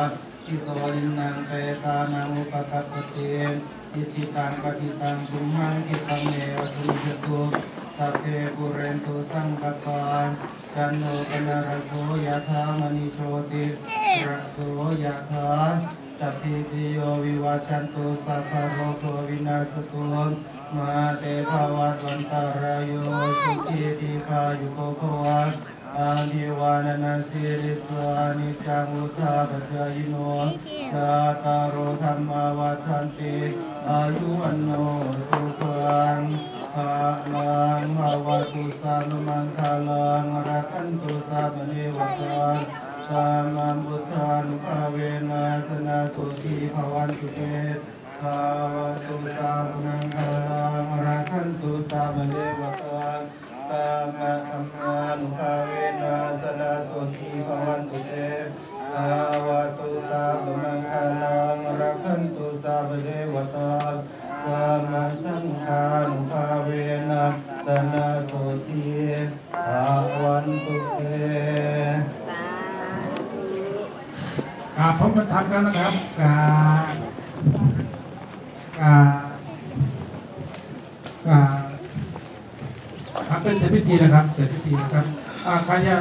ะทิโตลินังเปตานังอุปกัปปติอิจิตังปฏิตังตุมหังคิปังเมวสุนิจตุสัพเพปุเรนตุสังกปาจันโนปนรโสยถามณิโชติระโสยถาสัพพิติโยวิวัชชันตุสัพพะโรโควินาศตุมาเตภวัตวันตารายโยสุขีติคายุโกภวะอาภิวานานาสิริสานิจังอุทาปจายโนชาตารโอธรรมาวัฏันติอายุวันโนสุขังภาลังภาวตุสัมมังคาลังรักขันตุสัพพเนวตาสัมมาบุทธานุภาเวนัสนาสุขีภวันตุเตภาวตุสัมมังคาลังรักขันตุสัพพเนวตาสัมมาธัมมานุภาเวนัสนาสุขีภวันตุเตภาวตุสัพมังคาลังรักขันตุสัพพเทวตาสัมมาสังฆานุภาเวนัสนาสุขีภวันตุเตพบกันชัดแล้วนะครับเป็นเสร็จพิธีนะครับเสร็จพิธีนะครับใครจะ